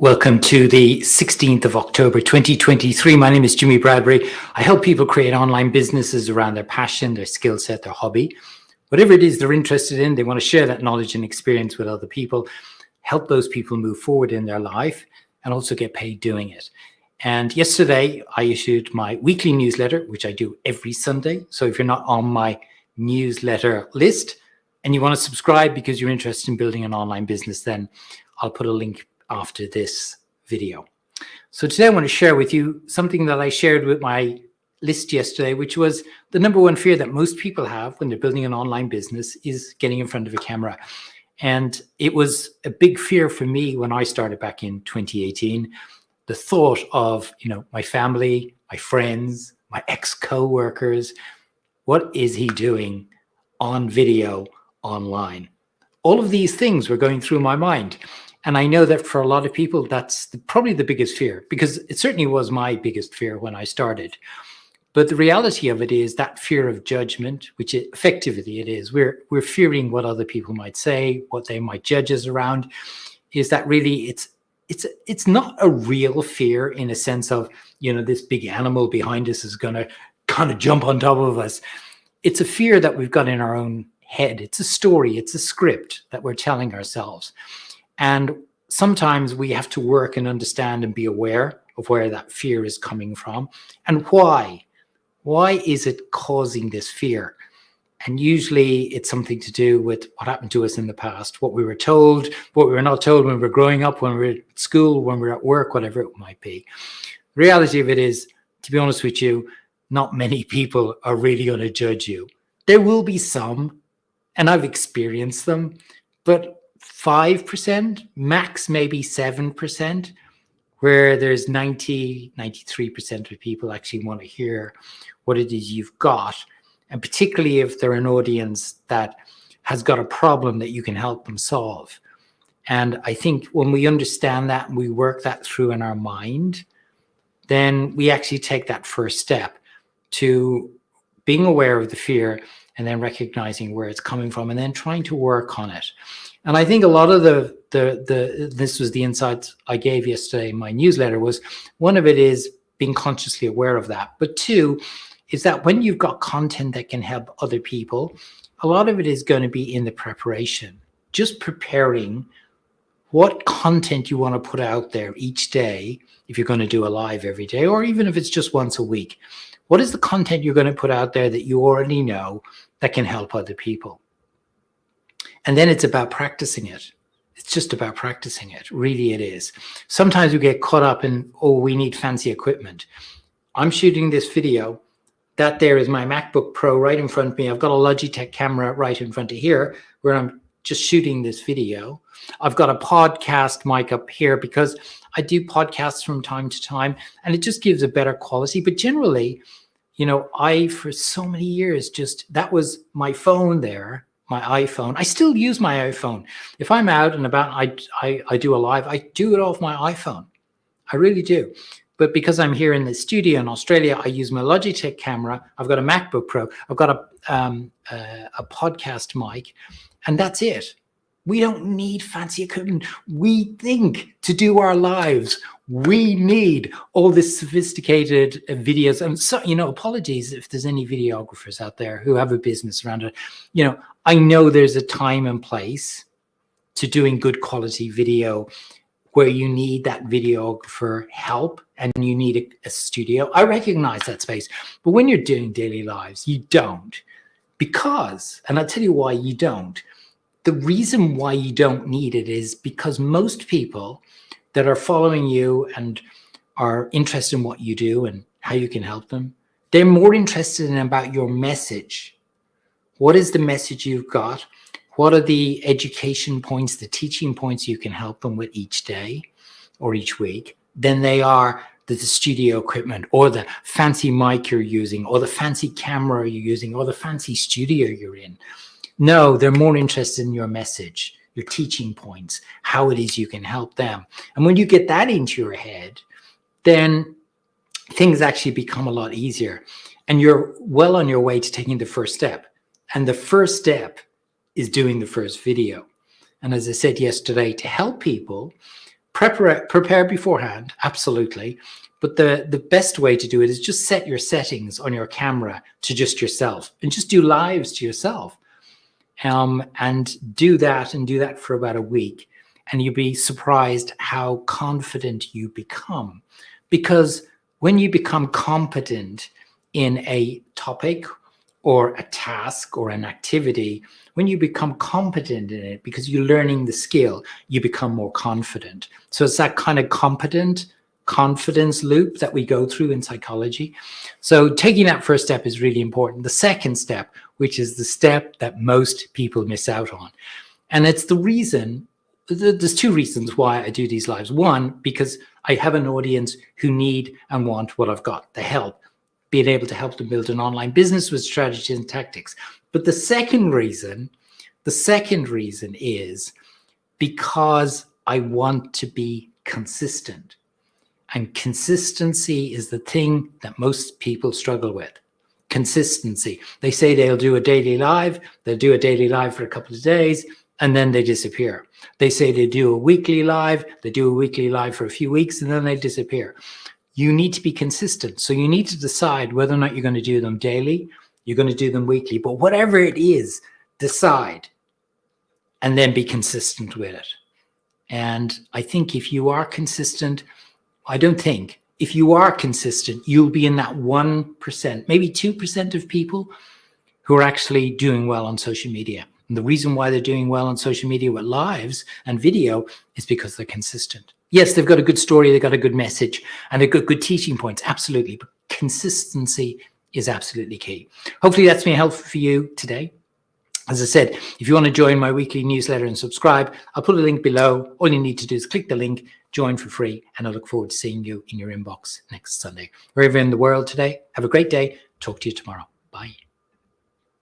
Welcome to the 16th of October, 2023. My name is Jimmy Bradbury. I help people create online businesses around their passion, their skill set, their hobby. Whatever it is they're interested in, they want to share that knowledge and experience with other people, help those people move forward in their life, and also get paid doing it. And yesterday, I issued my weekly newsletter, which I do every Sunday. So if you're not on my newsletter list and you want to subscribe because you're interested in building an online business, then I'll put a link after this video. So today I want to share with you something that I shared with my list yesterday, which was the number one fear that most people have when they're building an online business is getting in front of a camera. And it was a big fear for me when I started back in 2018. The thought of, my family, my friends, my ex-co-workers, what is he doing on video online? All of these things were going through my mind. And I know that for a lot of people, that's probably the biggest fear, because it certainly was my biggest fear when I started. But the reality of it is that fear of judgment, which effectively it is, we're fearing what other people might say, what they might judge us around, is that really it's not a real fear in a sense of, this big animal behind us is going to kind of jump on top of us. It's a fear that we've got in our own head. It's a story. It's a script that we're telling ourselves. And sometimes we have to work and understand and be aware of where that fear is coming from and why. Why is it causing this fear? And usually it's something to do with what happened to us in the past, what we were told, what we were not told when we were growing up, when we were at school, when we were at work, whatever it might be. The reality of it is, to be honest with you, not many people are really going to judge you. There will be some, and I've experienced them, but 5%, max maybe 7%, where there's 93% of people actually want to hear what it is you've got. And particularly if they're an audience that has got a problem that you can help them solve. And I think when we understand that and we work that through in our mind, then we actually take that first step to being aware of the fear and then recognizing where it's coming from and then trying to work on it. And I think a lot of this was the insights I gave yesterday in my newsletter, was one of it is being consciously aware of that. But two is that when you've got content that can help other people, a lot of it is going to be in the preparation, just preparing what content you want to put out there each day. If you're going to do a live every day, or even if it's just once a week, what is the content you're going to put out there that you already know that can help other people? And then it's about practicing it. It's just about practicing it. Really, it is. Sometimes we get caught up in, we need fancy equipment. I'm shooting this video. That there is my MacBook Pro right in front of me. I've got a Logitech camera right in front of here where I'm just shooting this video. I've got a podcast mic up here because I do podcasts from time to time, and it just gives a better quality. But generally, I, for so many years, that was my phone there. My iPhone. I still use my iPhone. If I'm out and about, I do a live, I do it off my iPhone. I really do. But because I'm here in the studio in Australia, I use my Logitech camera. I've got a MacBook Pro. I've got a podcast mic, and that's it. We don't need fancy equipment. We think to do our lives, we need all this sophisticated videos. And so, apologies if there's any videographers out there who have a business around it. I know there's a time and place to doing good quality video where you need that videographer help and you need a studio. I recognize that space. But when you're doing daily lives, you don't. Because, and I'll tell you why you don't. The reason why you don't need it is because most people that are following you and are interested in what you do and how you can help them, they're more interested in about your message. What is the message you've got? What are the education points, the teaching points you can help them with each day or each week? Than they are the studio equipment or the fancy mic you're using or the fancy camera you're using or the fancy studio you're in. No, they're more interested in your message, your teaching points, how it is you can help them. And when you get that into your head, then things actually become a lot easier. And you're well on your way to taking the first step. And the first step is doing the first video. And as I said yesterday, to help people, Prepare beforehand, absolutely. But the best way to do it is just set your settings on your camera to just yourself and just do lives to yourself. And do that for about a week. And you'll be surprised how confident you become. Because when you become competent in a topic or a task or an activity, when you become competent in it, because you're learning the skill, you become more confident. So it's that kind of confidence loop that we go through in psychology. So taking that first step is really important. The second step, which is the step that most people miss out on. And it's the reason, there's two reasons why I do these lives. One, because I have an audience who need and want what I've got, the help, being able to help them build an online business with strategies and tactics. But the second reason is because I want to be consistent. And consistency is the thing that most people struggle with. Consistency. They say they'll do a daily live for a couple of days, and then they disappear. They say they do a weekly live for a few weeks, and then they disappear. You need to be consistent. So you need to decide whether or not you're going to do them daily, you're going to do them weekly, but whatever it is, decide and then be consistent with it. And I think if you are consistent, if you are consistent, you'll be in that 1%, maybe 2% of people who are actually doing well on social media. And the reason why they're doing well on social media with lives and video is because they're consistent. Yes, they've got a good story, they've got a good message, and they've got good teaching points, absolutely. But consistency is absolutely key. Hopefully that's been helpful for you today. As I said, if you want to join my weekly newsletter and subscribe, I'll put a link below. All you need to do is click the link, join for free, and I look forward to seeing you in your inbox next Sunday. Wherever in the world today, have a great day. Talk to you tomorrow. Bye.